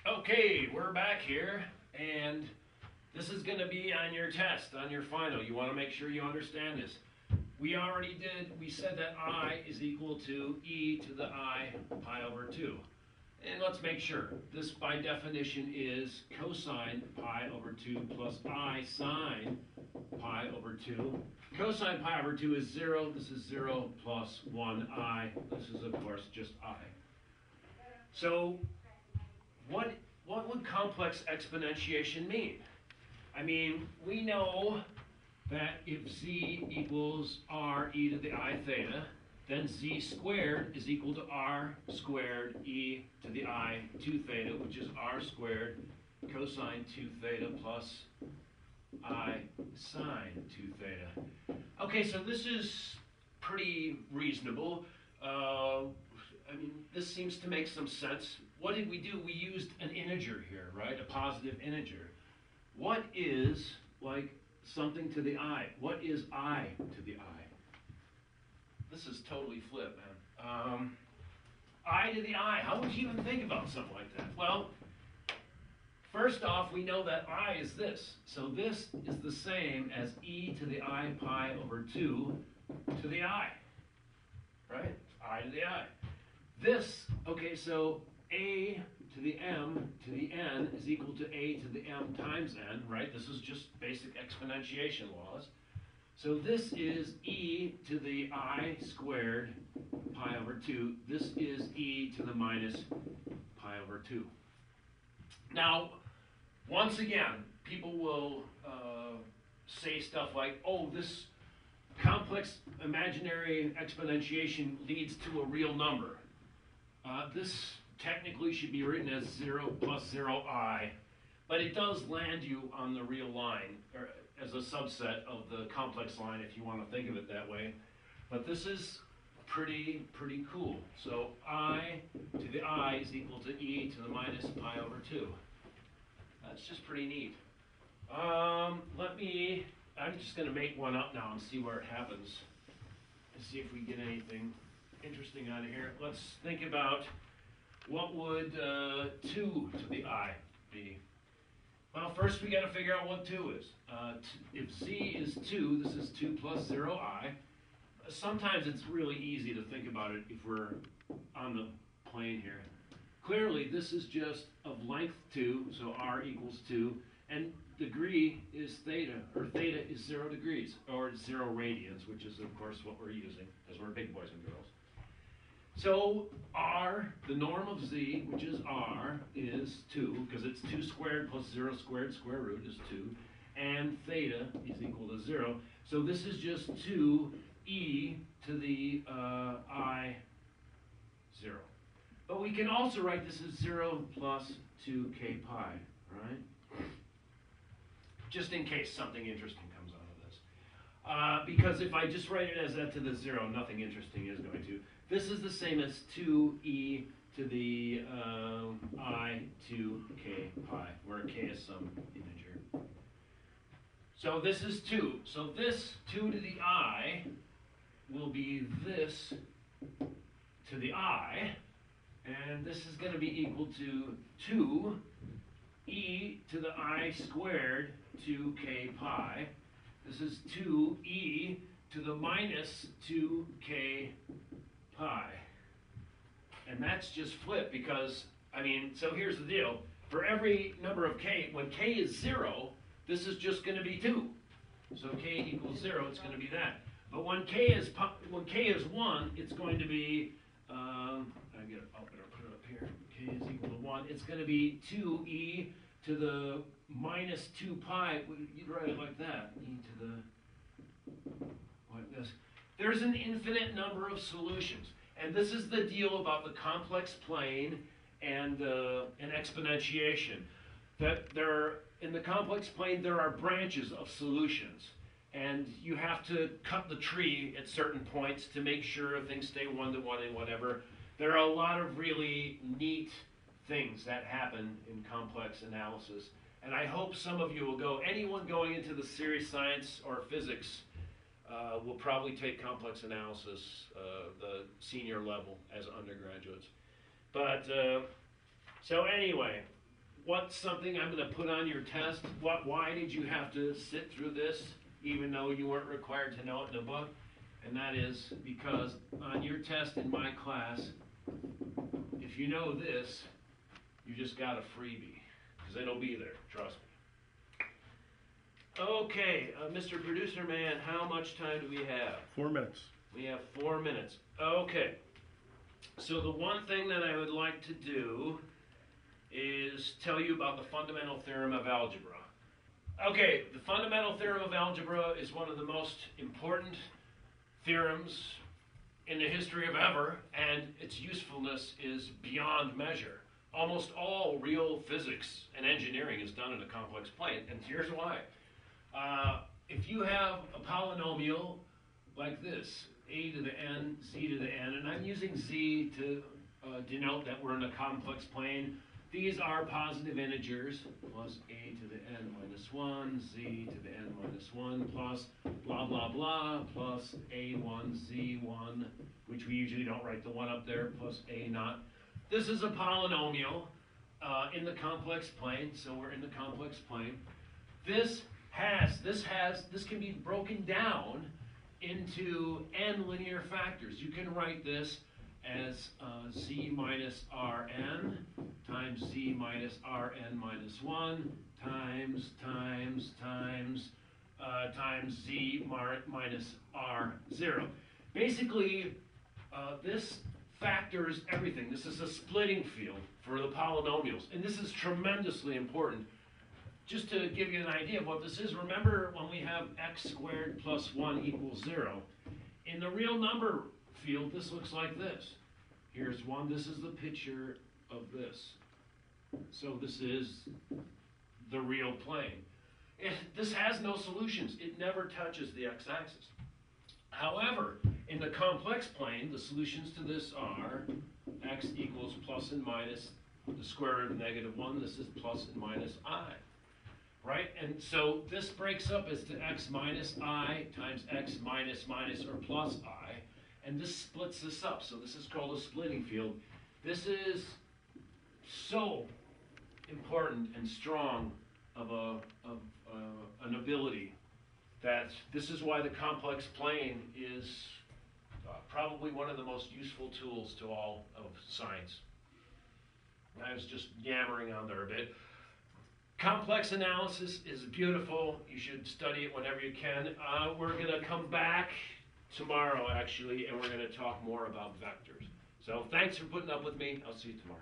Okay, we're back here, and this is going to be on your test, on your final. You want to make sure you understand this. We said that I is equal to e to the I pi over 2. And let's make sure. This, by definition, is cosine pi over 2 plus I sine pi over 2. Cosine pi over 2 is 0. This is 0 plus 1i. This is, of course, just I. So what would complex exponentiation mean? I mean, we know that if z equals r e to the I theta, then z squared is equal to r squared e to the I 2 theta, which is r squared cosine 2 theta plus I sine 2 theta. Okay, so this is pretty reasonable. I mean, this seems to make some sense. What did we do? We used an integer here, right? A positive integer. What is, like, something to the I? What is I to the I? This is totally flip, man. I to the I. How would you even think about something like that? Well, first off, we know that I is this. So this is the same as e to the I pi over 2 to the I. Right? I to the I. This, okay, so a to the m to the n is equal to a to the m times n, right? This is just basic exponentiation laws. So this is e to the I squared pi over 2. This is e to the minus pi over 2. Now, once again, people will say stuff like, oh, this complex imaginary exponentiation leads to a real number. This technically should be written as 0 plus 0i, but it does land you on the real line, or as a subset of the complex line if you want to think of it that way. But this is pretty cool. So I to the I is equal to e to the minus pi over 2. That's just pretty neat. I'm just going to make one up now and see where it happens. And see if we get anything interesting out of here. Let's think about what would 2 to the I be. Well, first we got to figure out what 2 is. If z is 2, this is 2 plus 0i. Sometimes it's really easy to think about it if we're on the plane here. Clearly, this is just of length 2, so r equals 2, and degree is theta, or theta is 0 degrees, or 0 radians, which is, of course, what we're using, because we're big boys and girls. So r, the norm of z, which is r, is 2, because it's 2 squared plus 0 squared square root is 2, and theta is equal to 0. So this is just 2e to the I 0. But we can also write this as 0 plus 2k pi, right? Just in case something interesting comes out of this. Because if I just write it as that to the 0, nothing interesting is going to. This is the same as 2e to the I 2k pi, where k is some integer. So this is 2. So this 2 to the I will be this to the I, and this is going to be equal to 2e to the I squared 2k pi. This is 2e to the minus 2k pi. And that's just flip because, I mean, so here's the deal. For every number of k, when k is 0, this is just going to be 2. So k equals 0, it's going to be that. But when k is 1, it's going to be, I'll better put it up here. K is equal to 1. It's going to be 2e to the minus 2 pi. You'd write it like that. E to the, like this. There's an infinite number of solutions. And this is the deal about the complex plane and exponentiation. That in the complex plane, there are branches of solutions. And you have to cut the tree at certain points to make sure things stay one-to-one and whatever. There are a lot of really neat things that happen in complex analysis. And I hope some of you will go. Anyone going into the serious science or physics will probably take complex analysis, the senior level as undergraduates. But, so anyway, what's something I'm going to put on your test? Why did you have to sit through this, even though you weren't required to know it in the book? And that is because on your test in my class, if you know this, you just got a freebie, because it'll be there, trust me. Okay, Mr. Producer Man, how much time do we have? 4 minutes. We have 4 minutes. Okay, so the one thing that I would like to do is tell you about the fundamental theorem of algebra. Okay, the fundamental theorem of algebra is one of the most important theorems in the history of ever, and its usefulness is beyond measure. Almost all real physics and engineering is done in a complex plane, and here's why. If you have a polynomial like this, a to the n, z to the n, and I'm using z to denote that we're in a complex plane. These are positive integers, plus a to the n minus 1, z to the n minus 1, plus blah, blah, blah, plus a1, z1, which we usually don't write the 1 up there, plus a naught. This is a polynomial in the complex plane, so we're in the complex plane. This can be broken down into n linear factors. You can write this as z minus rn times z minus rn minus 1 times z minus r0. Basically, this factors everything. This is a splitting field for the polynomials, and this is tremendously important. Just to give you an idea of what this is, remember when we have x squared plus 1 equals 0. In the real number field, this looks like this. Here's 1. This is the picture of this. So this is the real plane. This has no solutions. It never touches the x-axis. However, in the complex plane, the solutions to this are x equals plus and minus the square root of negative 1. This is plus and minus I. Right? And so this breaks up as to x minus I times x minus minus or plus I. And this splits this up. So this is called a splitting field. This is so important and strong of an ability that this is why the complex plane is probably one of the most useful tools to all of science. I was just yammering on there a bit. Complex analysis is beautiful. You should study it whenever you can. We're going to come back tomorrow, actually, and we're going to talk more about vectors. So thanks for putting up with me. I'll see you tomorrow.